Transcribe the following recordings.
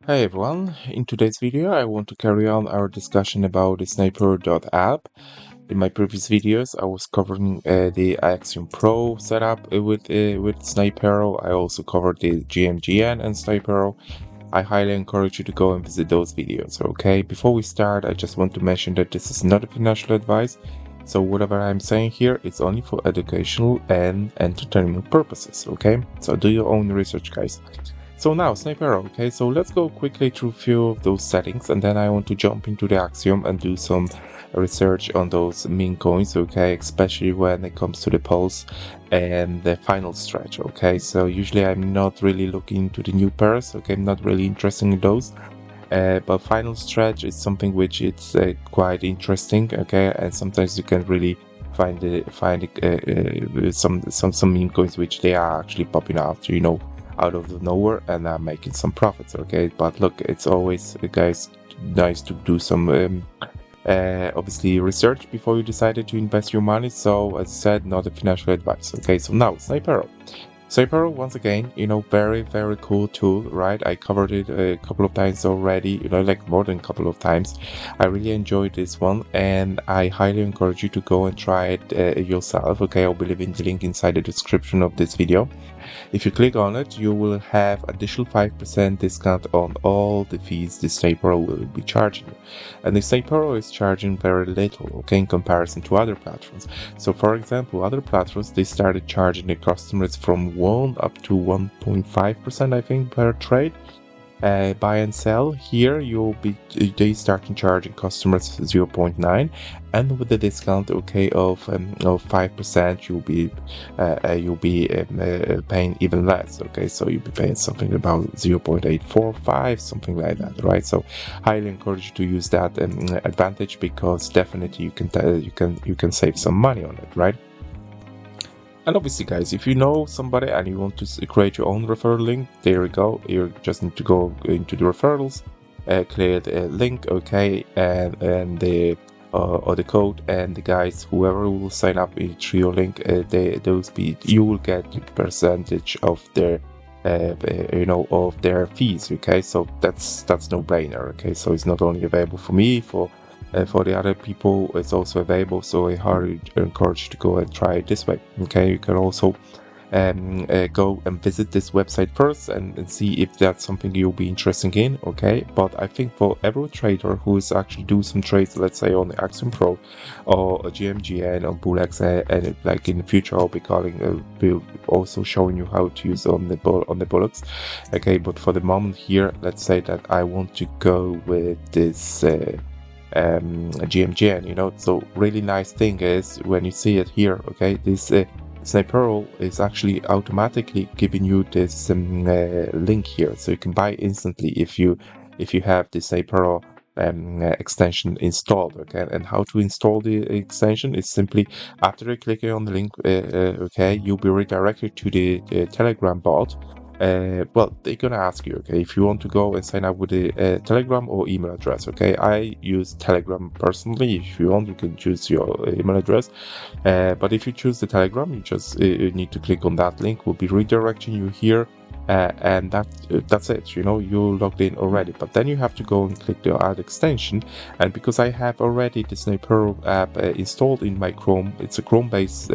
Hi everyone, in today's video I want to carry on our discussion about the Sniperoo.app. In my previous videos I was covering the Axiom Pro setup with Sniperoo. I also covered the gmgn and Sniperoo. I highly encourage you to go and visit those videos, okay? Before we start, I just want to mention that this is not a financial advice, so whatever I'm saying here is only for educational and entertainment purposes, okay? So do your own research, guys. So now, Sniperoo, okay? So let's go quickly through a few of those settings, and then I want to jump into the Axiom and do some research on those meme coins, okay? Especially when it comes to the pulse and the final stretch, okay? So usually I'm not really looking to the new pairs, okay? I'm not really interested in those. But final stretch is something which it's quite interesting, okay? And sometimes you can really find some meme coins which they are actually popping out, out of the nowhere and are making some profits, okay? But look, it's always, guys, nice to do some obviously research before you decided to invest your money. So as I said, not a financial advice, okay? So now, Sniperoo. Sniperoo, once again, very, very cool tool, right? I covered it a couple of times already, like more than a couple of times. I really enjoyed this one, and I highly encourage you to go and try it yourself, okay? I'll be leaving the link inside the description of this video. If you click on it, you will have additional 5% discount on all the fees the Sniperoo will be charging you. And the Sniperoo is charging very little, okay, in comparison to other platforms. So for example, other platforms, they started charging the customers from 1 up to 1.5%, I think, per trade. Buy and sell here they start charging customers 0.9, and with the discount, okay, of 5%, you'll be paying even less, okay? So you'll be paying something about 0.845, something like that, right? So highly encourage you to use that advantage, because definitely you can save some money on it, right? And obviously, guys, if you know somebody and you want to create your own referral link, there you go. You just need to go into the referrals, create a link, okay, and the or the code, and the guys, whoever will sign up through your link, you will get a percentage of their of their fees, okay? So that's no brainer, okay? So it's not only available for me, for the other people it's also available, so I highly encourage you to go and try it this way, okay? You can also go and visit this website first and see if that's something you'll be interested in, okay? But I think for every trader who is actually do some trades, let's say on the Axiom Pro or a gmgn or Bullx, and like in the future I'll be will also showing you how to use on the Bullx, okay? But for the moment here, let's say that I want to go with this gmgn, so really nice thing is when you see it here, okay, this Sniperoo is actually automatically giving you this link here, so you can buy instantly if you have the Sniperoo extension installed, okay? And how to install the extension is simply after clicking on the link, okay, you'll be redirected to the Telegram bot. Well, they're gonna ask you, okay, if you want to go and sign up with a Telegram or email address, okay? I use Telegram personally. If you want, you can choose your email address. But if you choose the Telegram, you just need to click on that link. Will be redirecting you here, and that's it. You're logged in already. But then you have to go and click the add extension. And because I have already the Sniperoo app installed in my Chrome, it's a Chrome-based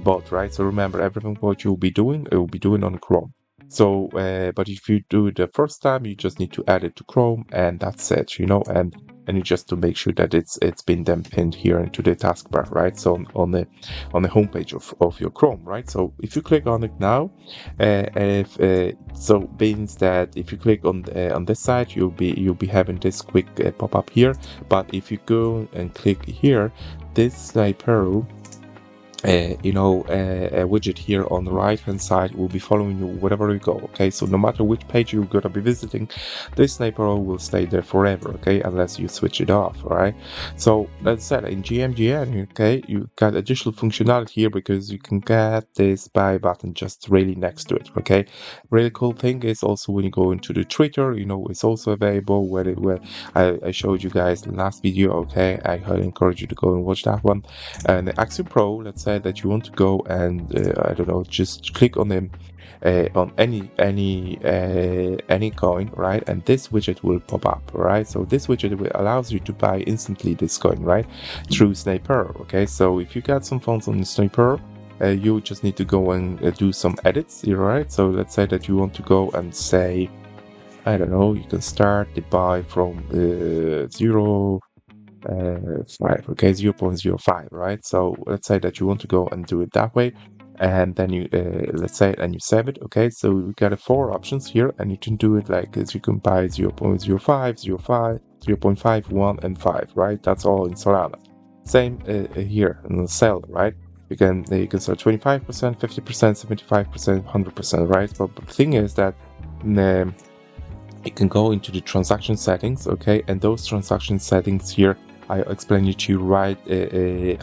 bot, right? So remember, everything what you'll be doing, it will be doing on Chrome. So, but if you do it the first time, you just need to add it to Chrome, and that's it. And you just to make sure that it's been then pinned here into the taskbar, right? So on the homepage of your Chrome, right? So if you click on it now, so means that if you click on this side, you'll be having this quick pop up here. But if you go and click here, this Sniperoo a widget here on the right hand side will be following you wherever you go, okay? So no matter which page you're gonna be visiting, this Sniperoo will stay there forever, okay, unless you switch it off. All right, so that's said, in gmgn, okay, you got additional functionality here because you can get this buy button just really next to it, okay? Really cool thing is also when you go into the Twitter, it's also available where I showed you guys the last video, okay? I highly encourage you to go and watch that one. And the Axiom Pro, let's say say that you want to go and I don't know, just click on them on any coin, right? And this widget will pop up, right? So this widget allows you to buy instantly this coin, right, through Sniperoo. Okay, so if you got some funds on Sniperoo, you just need to go and do some edits, right? So let's say that you want to go and say, I don't know, you can start the buy from 0.5, okay, 0.05, right? So let's say that you want to go and do it that way, and then you let's say, and you save it, okay? So we got 4 options here, and you can do it like as you can buy 0.05, 0.5, 0.5, 1, and 5, right? That's all in Solana. Same here in the sell, right? You can sell 25%, 50%, 75%, 100%, right? But the thing is that um, you can go into the transaction settings, okay, and those transaction settings here I explained it to you, right?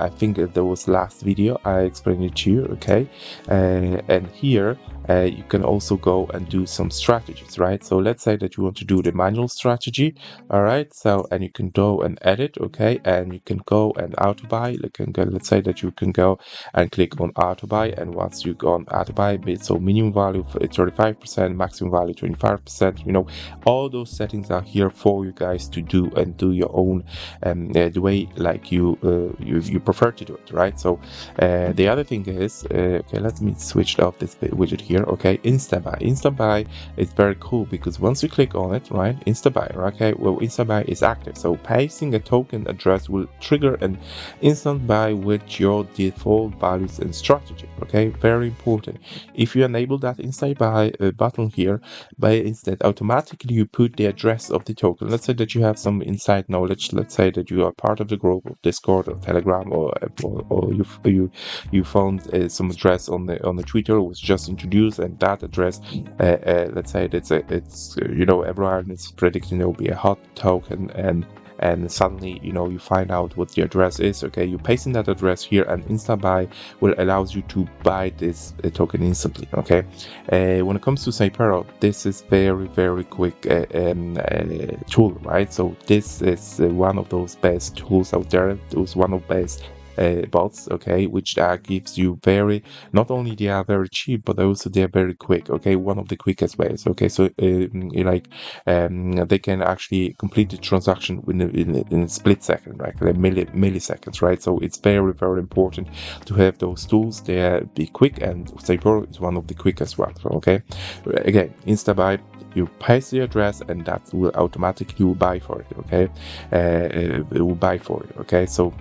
I think that was last video I explained it to you, okay? And here you can also go and do some strategies, right? So let's say that you want to do the manual strategy, all right? So, and you can go and edit, okay? And you can go and auto buy. Let's say that you can go and click on auto buy, and once you go on auto buy, so minimum value 35%, maximum value 25%, you know, all those settings are here for you guys to do and do your own the way like you prefer to do it, right? So the other thing is okay, let me switch off this widget here, okay? Instant buy is very cool because once you click on it, right, instant buy, okay, well, instant buy is active, so pasting a token address will trigger an instant buy with your default values and strategy, okay? Very important. If you enable that instant buy button here, by instead automatically you put the address of the token. Let's say that you have some inside knowledge. Let's say that you are part of the group of Discord or Telegram, or you found some address on the Twitter was just introduced, and that address, let's say it's you know, everyone is predicting there will be a hot token, and suddenly, you know, you find out what the address is, okay? You paste in that address here, and instant buy will allows you to buy this token instantly, okay? When it comes to Sniperoo, this is very quick tool, right? So this is one of those best tools out there. It was one of best bots, okay, which gives you not only they are very cheap, but also they are very quick, okay, one of the quickest ways, okay? So they can actually complete the transaction in a split second, right, like milliseconds, right? So it's very important to have those tools. They be quick, and Sniperoo is one of the quickest ones, okay? Again, InstaBuy, you paste the address, and that will automatically buy for it, okay? It will buy for it, okay? So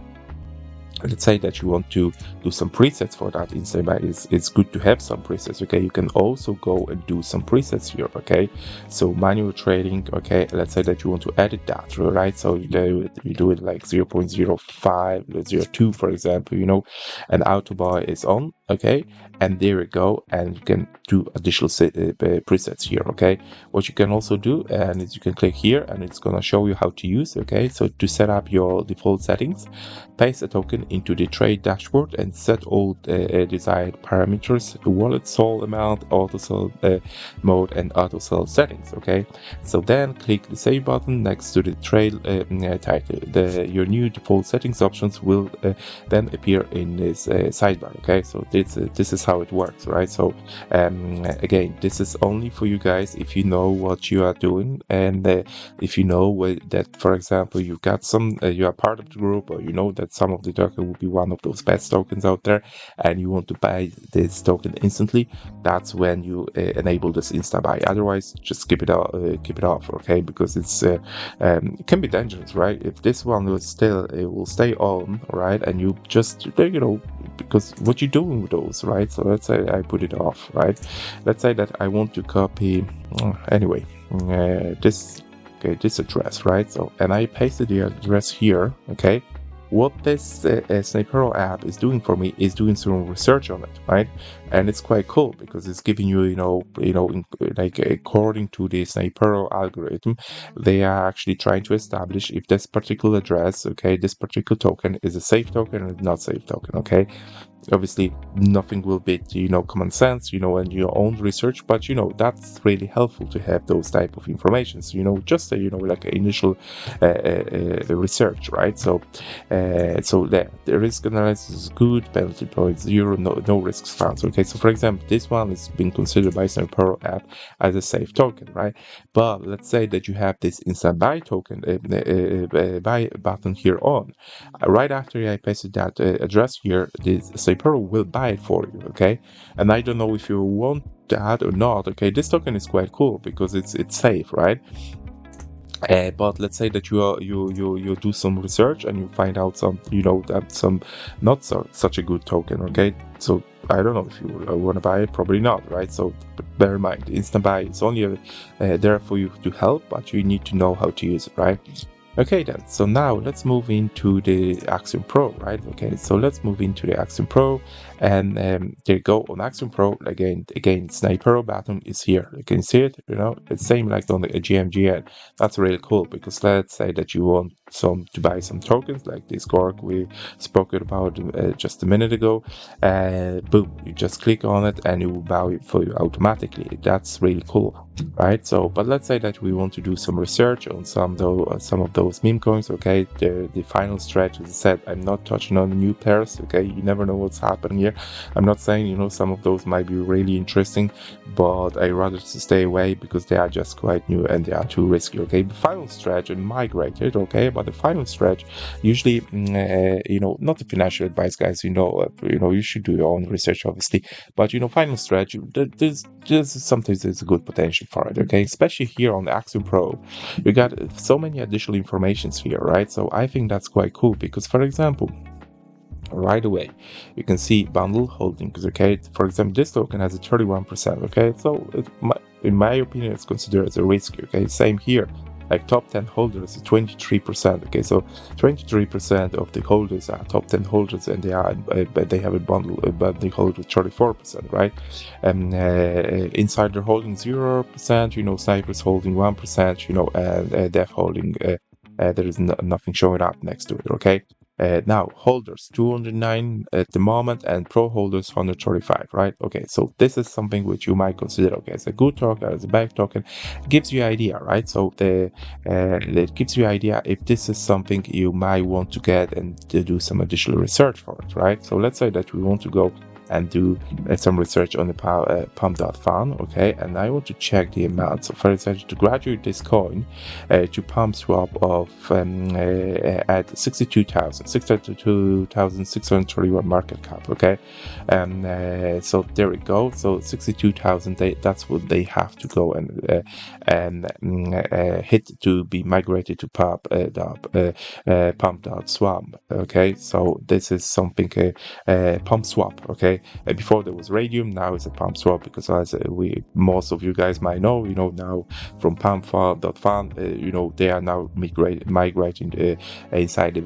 let's say that you want to do some presets for that Instagram. It's good to have some presets, okay? You can also go and do some presets here, okay? So manual trading, okay? Let's say that you want to edit that, right? So you do it like 0.05, 0.02, for example, you know, and auto buy is on, okay? And there we go, and you can do additional presets here, okay? What you can also do, and is you can click here, and it's gonna show you how to use, okay? So to set up your default settings, paste a token into the trade dashboard and set all desired parameters: wallet sol amount, auto sell mode, and auto sell settings, okay? So then click the save button next to the trade title. Your new default settings options will then appear in this sidebar, okay? So this is how it works, right? So again, this is only for you guys if you know what you are doing, and if you know that, for example, you've got some you are part of the group, or you know that some of the token will be one of those best tokens out there, and you want to buy this token instantly, that's when you enable this insta buy. Otherwise, just keep it off, okay? Because it can be dangerous, right? If this one will stay on, right, and you just you know, because what you doing with those, right? So let's say I put it off, right? Let's say that I want to copy anyway this address, right? So, and I pasted the address here, okay? What this Sniperoo app is doing for me is doing some research on it, right? And it's quite cool because it's giving you, like according to the Sniperoo algorithm, they are actually trying to establish if this particular address, okay, this particular token is a safe token or not safe token, okay? obviously nothing will beat common sense and your own research, but that's really helpful to have those type of informations, just like initial research, right? So the risk analysis is good, penalty point zero, no risks found. Okay, so for example, this one is being considered by Sniperoo app as a safe token, right? But let's say that you have this instant buy token buy button here on. Right after I pasted that address here, this Sniperoo will buy it for you, okay? And I don't know if you want that or not. Okay, this token is quite cool because it's safe, right? But let's say that you do some research and you find out some that some not such a good token. Okay, so I don't know if you want to buy it, probably not, right? So but bear in mind, instant buy is only there for you to help, but you need to know how to use it, right? Okay then, so now let's move into the Axiom Pro, right? Okay, so let's move into the Axiom Pro, and there you go. On Axiom Pro again, Sniperoo button is here. You can see it, it's same like on the gmgn. That's really cool because let's say that you want to buy some tokens like this Gork we spoke about just a minute ago. Boom, you just click on it and it will buy it for you automatically. That's really cool, right? So, but let's say that we want to do some research on some of those meme coins. Okay, the final stretch, as I said, I'm not touching on new pairs. Okay, you never know what's happening here. I'm not saying some of those might be really interesting, but I rather to stay away because they are just quite new and they are too risky. Okay, the final stretch and migrated. Okay, but the final stretch usually, not the financial advice, guys. You should do your own research, obviously. But final stretch, there's sometimes there's a good potential for it. Okay, especially here on the Axiom Pro, you got so many additional informations here, right? So I think that's quite cool because, for example, right away you can see bundle holdings. Okay, for example, this token has a 31%. Okay, so in my opinion it's considered as a risk. Okay, same here, like top 10 holders is 23%. Okay, so 23% of the holders are top 10 holders, and they have a bundle, but they hold with 34%, right? And insider holding 0%, snipers holding 1%, and dev holding there is nothing showing up next to it. Okay, now holders 209 at the moment, and pro holders 135, right? Okay, so this is something which you might consider, okay, as a good token, as a bad token. It gives you idea, right? So it gives you idea if this is something you might want to get and to do some additional research for it, right? So let's say that we want to go and do some research on the pump.fun, okay, and I want to check the amount. So for example, to graduate this coin to pump swap of at 62,631 market cap, okay, and so there we go. So 62,000, that's what they have to go and hit to be migrated to pump.swap. Okay, so this is something pump swap. Okay, before there was radium, now it's a pump swap because as most of you guys might know, now from pump.fun, they are now migrating inside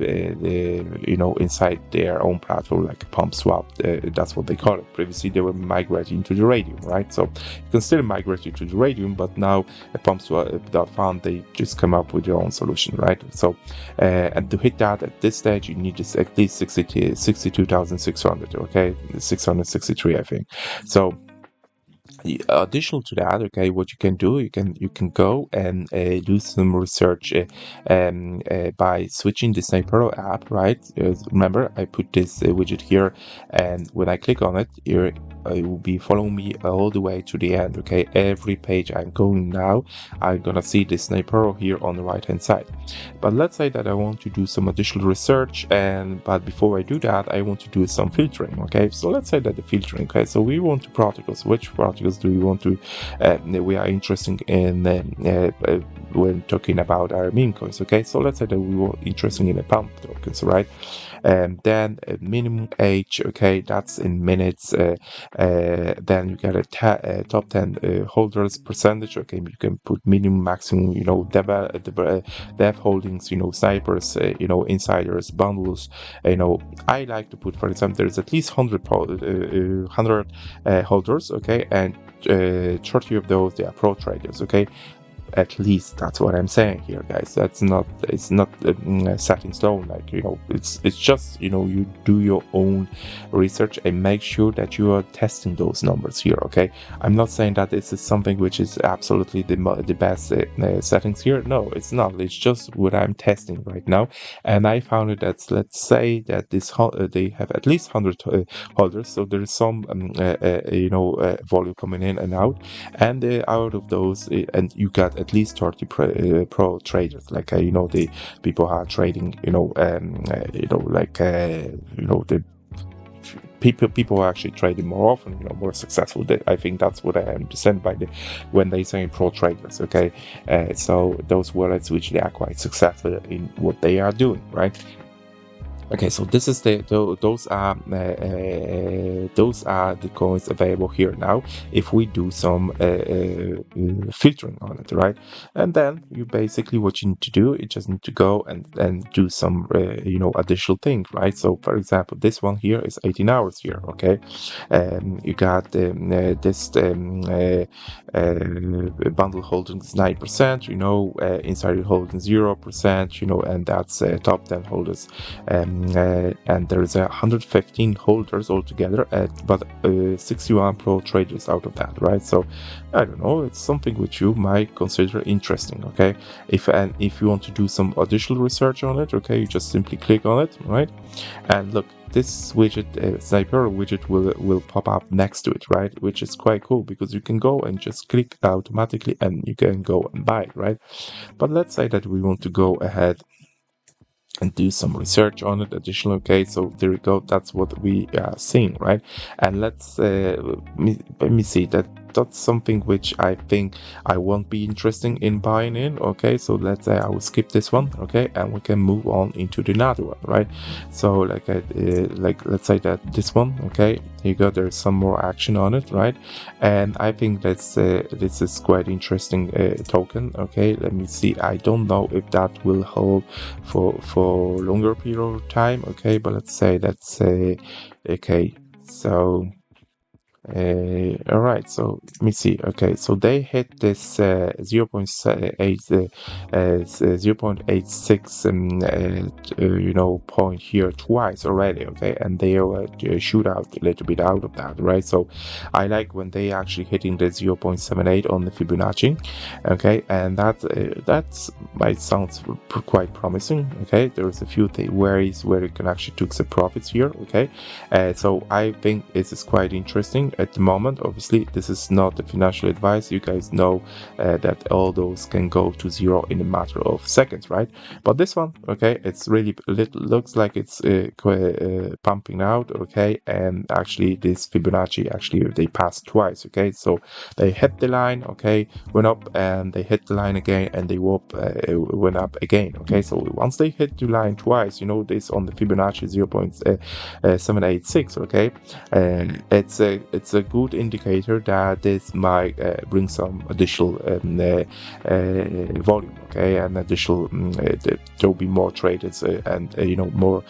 inside their own platform, like a pump swap. That's what they call it. Previously they were migrating to the radium, right? So you can still migrate to the radium, but now a pump swap.fun, they just come up with their own solution, right? So and to hit that at this stage, you need at least 62,600. Okay, 663, I think. So additional to that, okay, what you can do, you can go and do some research by switching the Sniperoo app, right? Remember, I put this widget here, and when I click on it, it will be following me all the way to the end. Okay, every page I'm going now, I'm gonna see the Sniperoo here on the right hand side. But let's say that I want to do some additional research, but before I do that, I want to do some filtering. Okay, so let's say that the filtering. Okay, so we want to protocols. Which protocols do we want to? We are interested in when talking about our meme coins. Okay, so let's say that we were interested in the pump tokens, right? And then minimum age. Okay, that's in minutes. Then you get a top 10 holders percentage. Okay, you can put minimum, maximum. Dev holdings. Snipers. Insiders, bundles. I like to put, for example, there's at least 100 holders. Okay, and 30 of those, they are pro traders. Okay, At least that's what I'm saying here, guys. It's not set in stone. Like, it's just, you do your own research and make sure that you are testing those numbers here. Okay, I'm not saying that this is something which is absolutely the best settings here. No, it's not. It's just what I'm testing right now, and I found it that, let's say that they have at least 100 holders, so there is some volume coming in and out, and out of those, and you got at least 30 pro traders, like the people are trading, the people are actually trading more often, more successful. I think that's what I understand by when they say pro traders. Okay, so those wallets which they are quite successful in what they are doing, right? Okay, so this is those are the coins available here now. If we do some filtering on it, right, and then you basically, what you need to do, you just need to go and do some additional things, right? So for example, this one here is 18 hours here. Okay, you got this bundle holdings 9%, insider holdings 0%, and that's top 10 holders, and there is 115 holders altogether, but 61 pro traders out of that, right? So I don't know, it's something which you might consider interesting. Okay, if you want to do some additional research on it, okay, you just simply click on it, right? And look, this widget, Sniperoo widget, will pop up next to it, right? Which is quite cool, because you can go and just click automatically and you can go and buy it, right? But let's say that we want to go ahead and do some research on it additional. Okay, so there we go, that's what we are seeing, right? And let me see, that's something which I think I won't be interested in buying in. Okay, so let's say I will skip this one. Okay, and we can move on into the another one, right? So like let's say that this one, okay, here you go, there's some more action on it, right? And I think this is quite interesting token. Okay, let me see, I don't know if that will hold for longer period of time. Okay, but let's say okay, so all right, so let me see. Okay, so they hit this 0.86 point here twice already. Okay, and they shoot out a little bit out of that, right? So I like when they actually hitting the 0.78 on the Fibonacci. Okay, and that's might sound quite promising. Okay, there's a few ways where you can actually take some profits here. Okay, so I think this is quite interesting at the moment. Obviously, this is not a financial advice. You guys know that all those can go to zero in a matter of seconds, right? But this one, okay, it's really looks like it's pumping out. Okay, and actually this Fibonacci, actually they passed twice. Okay, so they hit the line, okay, went up, and they hit the line again, and they went up again. Okay, so once they hit the line twice, this on the Fibonacci 0.786. Okay, and it's a good indicator that this might bring some additional volume. Okay, and additional there'll be more traders and more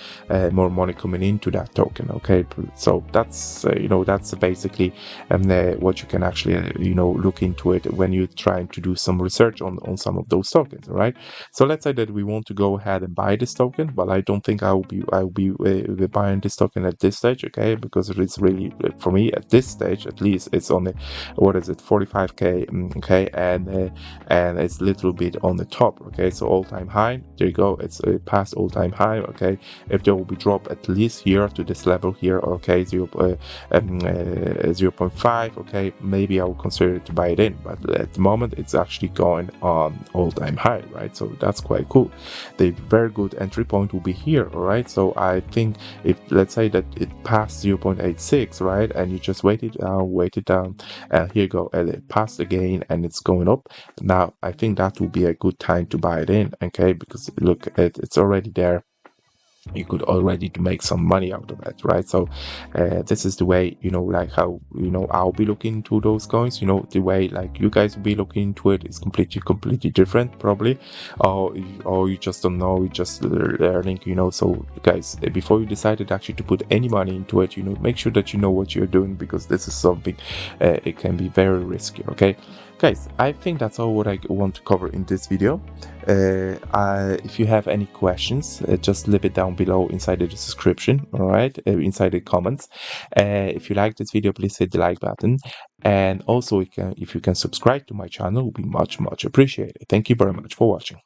money coming into that token. Okay, so that's that's basically what you can actually look into it when you're trying to do some research on some of those tokens. Right, so let's say that we want to go ahead and buy this token, but I don't think I will be buying this token at this stage. Okay, because it's really, for me at this stage at least, it's on the, what is it, 45k. Okay, and it's a little bit on the top. Okay, so all-time high, there you go, it's past all-time high. Okay, if there will be drop at least here to this level here, okay, 0.5, okay, maybe I will consider to buy it in, but at the moment it's actually going on all-time high, right? So that's quite cool. The very good entry point will be here. All right, so I think if, let's say that it passed 0.86, right, and you just wait it down, and here you go, and it passed again and it's going up. Now I think that will be a good time to buy it in. Okay, because look, it's already there, you could already make some money out of it, right? So this is the way, like how I'll be looking into those coins. The way like you guys will be looking into it is completely different, probably, or you just don't know, you're just learning. So guys, before you decided actually to put any money into it, make sure that you know what you're doing, because this is something it can be very risky. Okay, Guys, I think that's all what I want to cover in this video. If you have any questions, just leave it down below inside the description, all right, inside the comments. If you like this video, please hit the like button. And also, if you can subscribe to my channel, it would be much appreciated. Thank you very much for watching.